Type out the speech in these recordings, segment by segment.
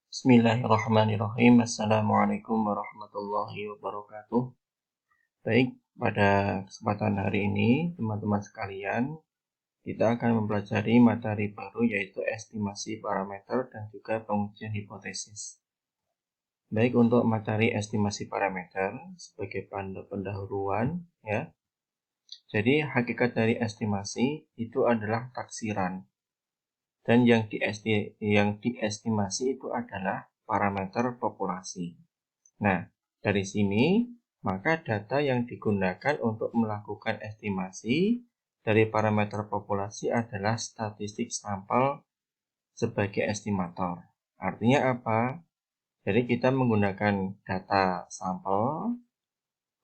Bismillahirrahmanirrahim. Assalamualaikum warahmatullahi wabarakatuh. Baik, pada kesempatan hari ini, teman-teman sekalian, kita akan mempelajari materi baru yaitu estimasi parameter dan juga pengujian hipotesis. Baik, untuk materi estimasi parameter sebagai pendahuluan, ya. Jadi, hakikat dari estimasi itu adalah taksiran. Dan yang diestimasi itu adalah parameter populasi. Nah, dari sini, maka data yang digunakan untuk melakukan estimasi dari parameter populasi adalah statistik sampel sebagai estimator. Artinya apa? Jadi kita menggunakan data sampel,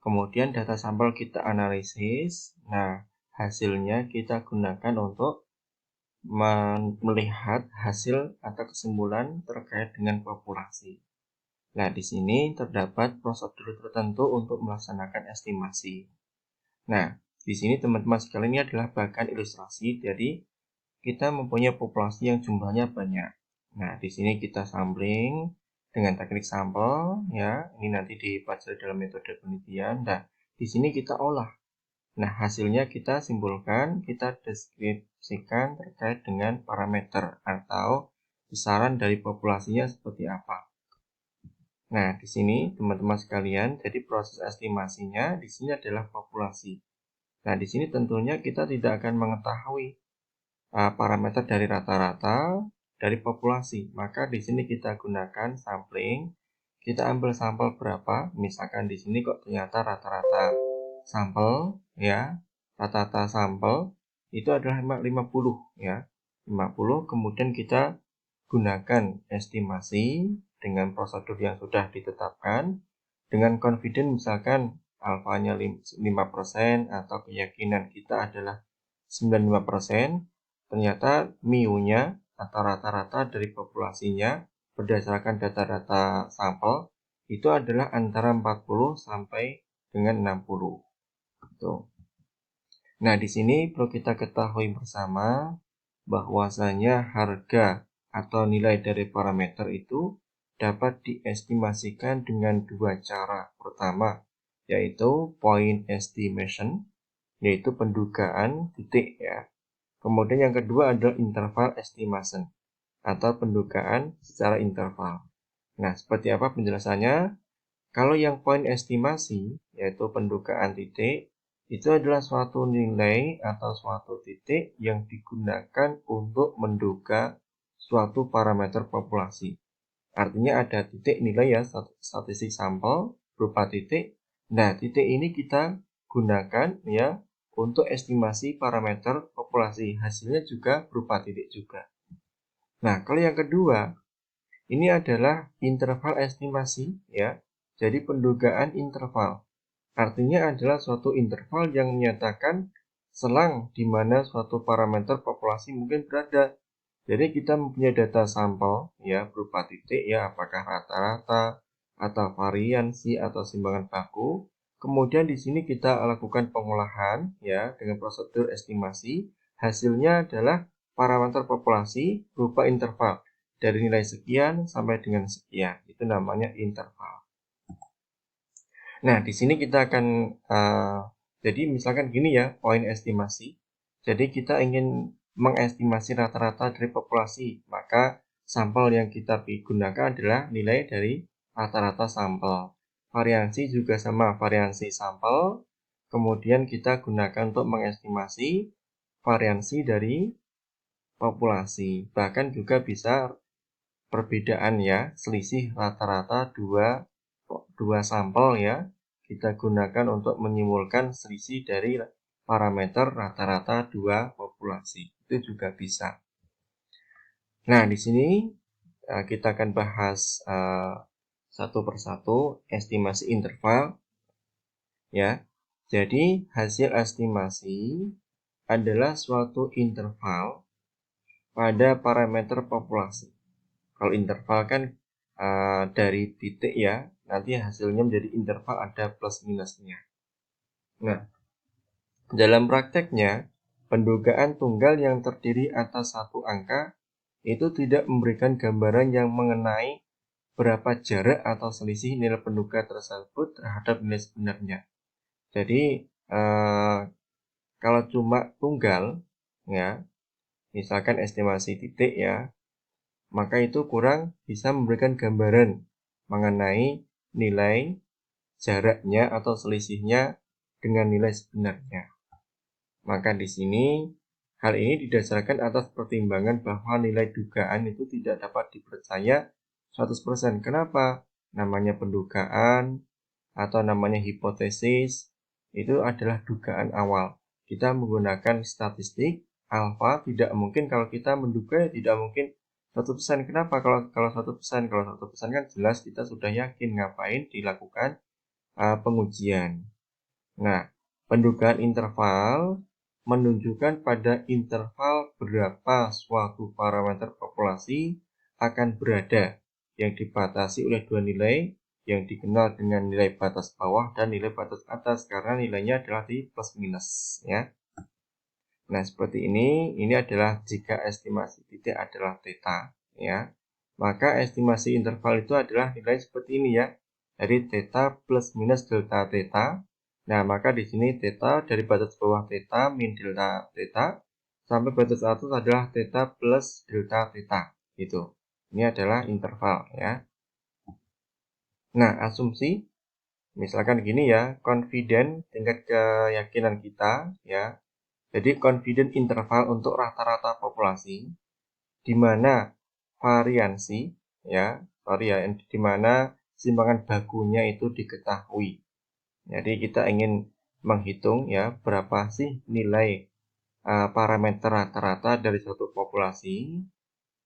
kemudian data sampel kita analisis. Nah, hasilnya kita gunakan untuk melihat hasil atau kesimpulan terkait dengan populasi. Nah, di sini terdapat prosedur tertentu untuk melaksanakan estimasi. Nah, di sini teman-teman sekalian ini adalah bagian ilustrasi. Jadi, kita mempunyai populasi yang jumlahnya banyak. Nah, di sini kita sampling dengan teknik sampel, ya. Ini nanti dipelajari dalam metode penelitian. Nah, di sini kita olah. Nah, hasilnya kita simpulkan, kita deskripsikan terkait dengan parameter atau besaran dari populasinya seperti apa. Nah, di sini teman-teman sekalian, jadi proses estimasinya di sini adalah populasi. Nah, di sini tentunya kita tidak akan mengetahui parameter dari rata-rata dari populasi. Maka di sini kita gunakan sampling. Kita ambil sampel berapa? Misalkan di sini kok ternyata rata-rata sampel, ya, rata-rata sampel itu adalah 50, ya. 50, kemudian kita gunakan estimasi dengan prosedur yang sudah ditetapkan dengan confident, misalkan alfanya 5% atau keyakinan kita adalah 95%, ternyata mu-nya atau rata-rata dari populasinya berdasarkan data-data sampel itu adalah antara 40 sampai dengan 60. Gitu. Nah, di sini perlu kita ketahui bersama bahwasanya harga atau nilai dari parameter itu dapat diestimasikan dengan dua cara. Pertama, yaitu point estimation, yaitu pendugaan titik, ya. Kemudian yang kedua adalah interval estimation atau pendugaan secara interval. Nah, seperti apa penjelasannya? Kalau yang point estimasi, yaitu pendugaan titik, itu adalah suatu nilai atau suatu titik yang digunakan untuk menduga suatu parameter populasi. Artinya ada titik nilai, ya, statistik sampel berupa titik. Nah, titik ini kita gunakan, ya, untuk estimasi parameter populasi. Hasilnya juga berupa titik juga. Nah, kalau yang kedua, ini adalah interval estimasi, ya. Jadi pendugaan interval. Artinya adalah suatu interval yang menyatakan selang di mana suatu parameter populasi mungkin berada. Jadi kita mempunyai data sampel, ya, berupa titik, ya, apakah rata-rata atau variansi atau simbangan baku. Kemudian di sini kita lakukan pengolahan, ya, dengan prosedur estimasi. Hasilnya adalah parameter populasi berupa interval dari nilai sekian sampai dengan sekian. Itu namanya interval. Nah, di sini kita akan jadi misalkan gini, ya, poin estimasi. Jadi kita ingin mengestimasi rata-rata dari populasi, maka sampel yang kita gunakan adalah nilai dari rata-rata sampel. Variansi juga sama, variansi sampel. Kemudian kita gunakan untuk mengestimasi variansi dari populasi. Bahkan juga bisa perbedaan, ya, selisih rata-rata dua sampel, ya, kita gunakan untuk menyimpulkan selisih dari parameter rata-rata dua populasi. Itu juga bisa. Nah, di sini kita akan bahas satu persatu estimasi interval, ya. Jadi hasil estimasi adalah suatu interval pada parameter populasi. Kalau interval kan dari titik, ya, nanti hasilnya menjadi interval ada plus minusnya. Nah, dalam prakteknya, pendugaan tunggal yang terdiri atas satu angka itu tidak memberikan gambaran yang mengenai berapa jarak atau selisih nilai penduga tersebut terhadap nilai sebenarnya. Jadi kalau cuma tunggal ya, misalkan estimasi titik ya, maka itu kurang bisa memberikan gambaran mengenai nilai jaraknya atau selisihnya dengan nilai sebenarnya. Maka di sini hal ini didasarkan atas pertimbangan bahwa nilai dugaan itu tidak dapat dipercaya 100%. Kenapa? Namanya pendugaan atau namanya hipotesis itu adalah dugaan awal. Kita menggunakan statistik alfa, tidak mungkin kalau kita menduga tidak mungkin 100%. Kenapa? Kalau 100%, kalau 100% kan jelas kita sudah yakin ngapain dilakukan pengujian. Nah, pendugaan interval menunjukkan pada interval berapa suatu parameter populasi akan berada yang dibatasi oleh dua nilai yang dikenal dengan nilai batas bawah dan nilai batas atas karena nilainya adalah di plus minus ya. Nah, seperti ini adalah jika estimasi titik adalah theta ya. Maka estimasi interval itu adalah nilai seperti ini ya. Dari theta plus minus delta theta. Nah, maka di sini theta dari batas bawah theta min delta theta sampai batas atas adalah theta plus delta theta gitu. Ini adalah interval ya. Nah, asumsi misalkan gini ya, confident tingkat keyakinan kita ya. Jadi confident interval untuk rata-rata populasi di mana variansi ya, di mana simpangan bakunya itu diketahui. Jadi kita ingin menghitung ya berapa sih nilai parameter rata-rata dari suatu populasi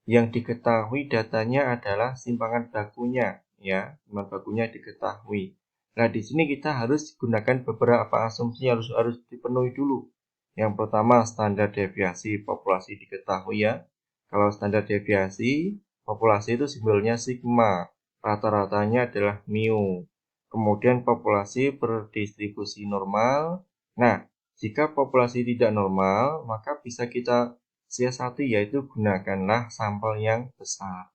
yang diketahui datanya adalah simpangan bakunya ya, simpangan bakunya diketahui. Nah, di sini kita harus gunakan beberapa asumsi yang harus dipenuhi dulu. Yang pertama standar deviasi populasi diketahui ya. Kalau standar deviasi populasi itu simbolnya sigma, rata-ratanya adalah mu. Kemudian populasi berdistribusi normal. Nah, jika populasi tidak normal, maka bisa kita siasati yaitu gunakanlah sampel yang besar.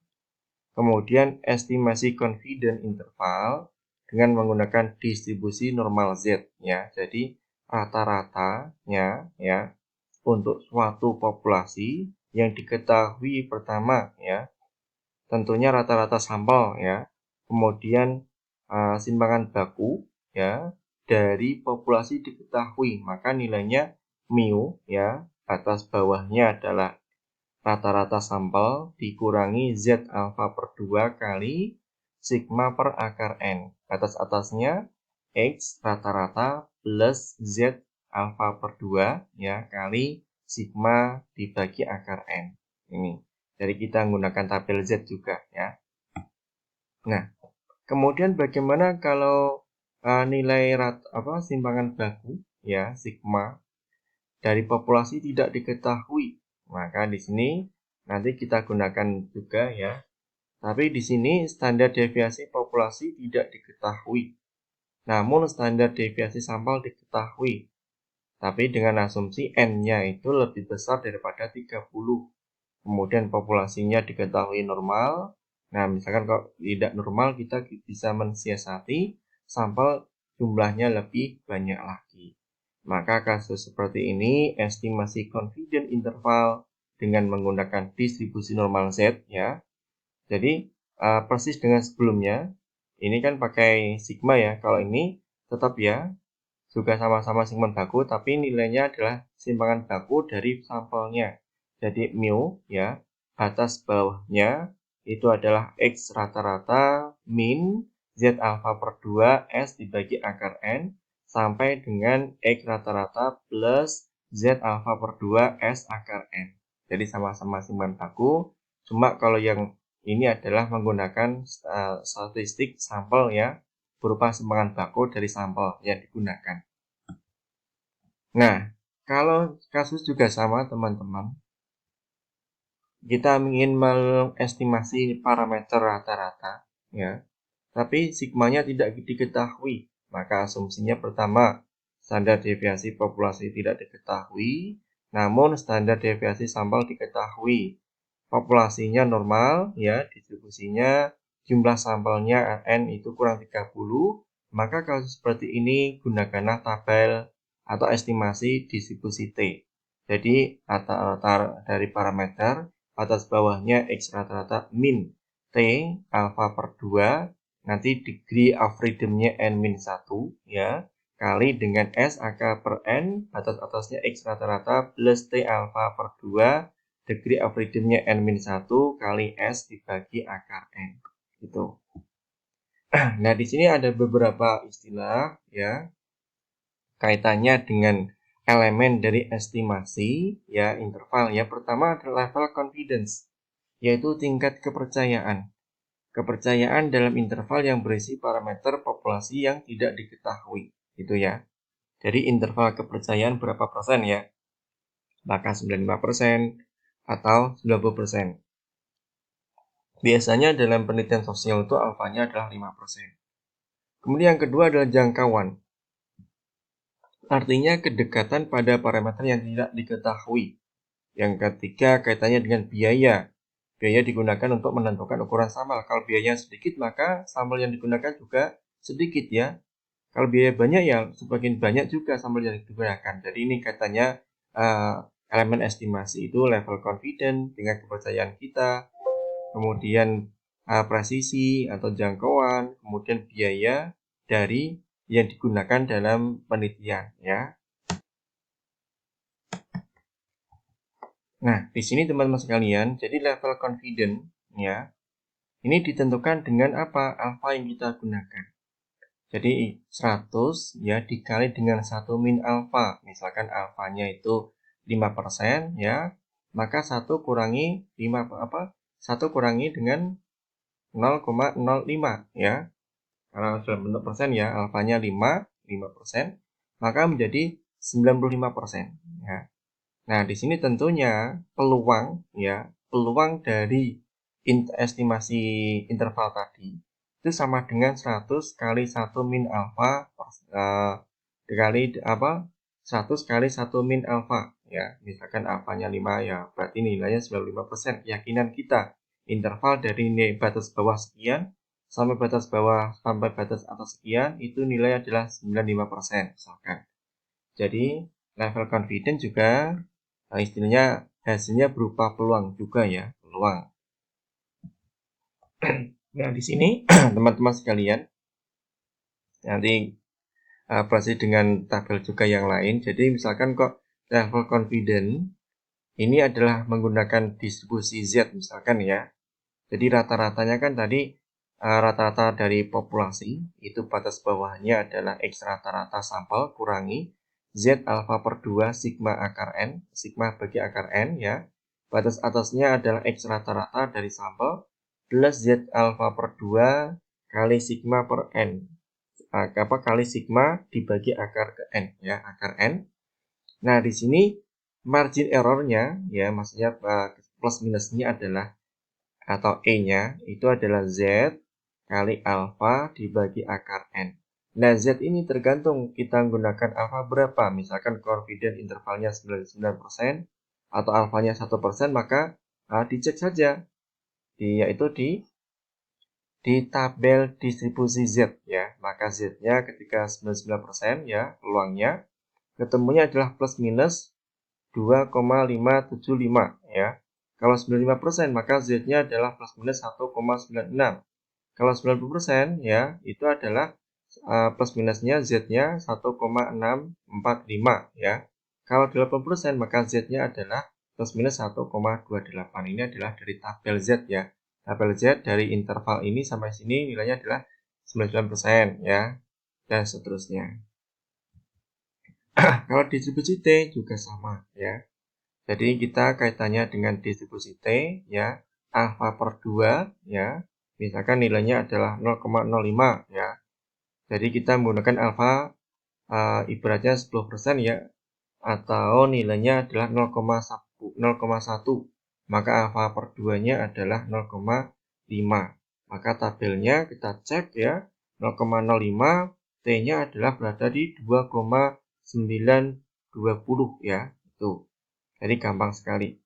Kemudian estimasi confidence interval dengan menggunakan distribusi normal Z ya. Jadi rata-ratanya ya untuk suatu populasi yang diketahui pertama ya. Tentunya rata-rata sampel ya. Kemudian simpangan baku ya dari populasi diketahui, maka nilainya mu ya, batas bawahnya adalah rata-rata sampel dikurangi Z alfa per 2 kali sigma per akar N. Batas atasnya X rata-rata plus Z alfa per 2 ya kali sigma dibagi akar N. Ini. Jadi kita menggunakan tabel Z juga ya. Nah, kemudian bagaimana kalau nilai simpangan baku ya sigma dari populasi tidak diketahui? Maka di sini nanti kita gunakan juga ya. Tapi di sini standar deviasi populasi tidak diketahui. Namun standar deviasi sampel diketahui. Tapi dengan asumsi N-nya itu lebih besar daripada 30. Kemudian populasinya diketahui normal. Nah, misalkan kalau tidak normal, kita bisa mensiasati sampel jumlahnya lebih banyak lagi. Maka kasus seperti ini, estimasi confidence interval dengan menggunakan distribusi normal Z ya. Jadi, persis dengan sebelumnya, ini kan pakai sigma ya. Kalau ini tetap ya, juga sama-sama simpangan baku, tapi nilainya adalah simpangan baku dari sampelnya. Jadi mu ya, batas bawahnya itu adalah X rata-rata min Z alfa per 2 S dibagi akar N sampai dengan X rata-rata plus Z alfa per 2 S akar N. Jadi sama-sama simpangan baku, cuma kalau yang ini adalah menggunakan statistik sampel ya, berupa simpangan baku dari sampel yang digunakan. Nah, kalau kasus juga sama teman-teman, kita ingin mengestimasi parameter rata-rata ya, tapi sigmanya tidak diketahui, maka asumsinya pertama standar deviasi populasi tidak diketahui, namun standar deviasi sampel diketahui. Populasinya normal ya, distribusinya jumlah sampelnya N itu kurang 30, maka kalau seperti ini gunakanlah tabel atau estimasi distribusi T. Jadi rata-rata dari parameter atas bawahnya X rata-rata min T alfa per 2, nanti degree of freedom-nya N-1 ya, kali dengan S AK per N, batas atasnya X rata-rata plus T alfa per 2, degree of freedom-nya N-1 kali S dibagi akar N. Gitu. Nah, di sini ada beberapa istilah ya, kaitannya dengan elemen dari estimasi ya, interval ya. Pertama adalah level confidence, yaitu tingkat kepercayaan. Kepercayaan dalam interval yang berisi parameter populasi yang tidak diketahui, gitu ya. Jadi interval kepercayaan berapa persen ya? Apakah 95% atau 90%? Biasanya dalam penelitian sosial itu alfanya adalah 5%. Kemudian yang kedua adalah jangkauan. Artinya kedekatan pada parameter yang tidak diketahui. Yang ketiga kaitannya dengan biaya. Biaya digunakan untuk menentukan ukuran sampel. Kalau biayanya sedikit, maka sampel yang digunakan juga sedikit ya. Kalau biaya banyak ya semakin banyak juga sampel yang digunakan. Jadi ini kaitannya elemen estimasi itu level confidence dengan kepercayaan kita, kemudian presisi atau jangkauan, kemudian biaya dari yang digunakan dalam penelitian ya. Nah, di sini teman-teman sekalian, jadi level confidence ya, ini ditentukan dengan apa? Alfa yang kita gunakan. Jadi 100 ya dikali dengan 1 min alfa. Misalkan alfanya itu 5% ya, maka 1 kurangi 1 kurangi dengan 0,05 ya. Karena dalam bentuk persen ya, alfanya 5%, maka menjadi 95% ya. Nah, di sini tentunya peluang dari estimasi interval tadi itu sama dengan 100 kali 1 min alfa dikali 100 kali 1 min alfa ya. Misalkan alfanya 5 ya, berarti nilainya 95%. Keyakinan kita interval dari batas bawah sekian sampai batas atas sekian itu nilai adalah 95% misalkan. Jadi level confidence juga istilahnya hasilnya berupa peluang juga ya, peluang. Nah, di sini teman-teman sekalian nanti proses dengan tabel juga yang lain. Jadi misalkan kok level confidence ini adalah menggunakan distribusi Z misalkan ya. Jadi rata-ratanya kan tadi rata-rata dari populasi itu batas bawahnya adalah X rata-rata sampel kurangi Z alfa per 2 sigma akar N, sigma bagi akar N ya. Batas atasnya adalah X rata-rata dari sampel plus Z alfa per 2 kali sigma per N. Kali sigma dibagi akar ke N ya, akar N. Nah, di sini margin errornya ya, maksudnya plus minusnya adalah atau E-nya itu adalah Z kali alfa dibagi akar N. Nah, Z ini tergantung kita menggunakan alfa berapa. Misalkan confidence intervalnya 99% atau alfanya 1%, maka dicek saja. Yaitu di tabel distribusi Z ya. Maka Z-nya ketika 99% ya, peluangnya ketemunya adalah plus minus 2,575 ya. Kalau 95% maka Z-nya adalah plus minus 1,96. Kalau 90% ya, itu adalah plus minusnya Z-nya 1,645 ya. Kalau 80% maka Z-nya adalah plus minus 1,28. Ini adalah dari tabel Z ya. Tabel Z dari interval ini sampai sini nilainya adalah 99% ya, dan seterusnya. Kalau distribusi T juga sama ya. Jadi kita kaitannya dengan distribusi T ya, alfa per 2 ya. Misalkan nilainya adalah 0,05 ya. Jadi kita menggunakan alfa ibaratnya 10% ya, atau nilainya adalah 0,1. Maka alfa per 2-nya adalah 0,5. Maka tabelnya kita cek ya, 0,05, T-nya adalah berada di 2,920 ya. Itu. Jadi gampang sekali.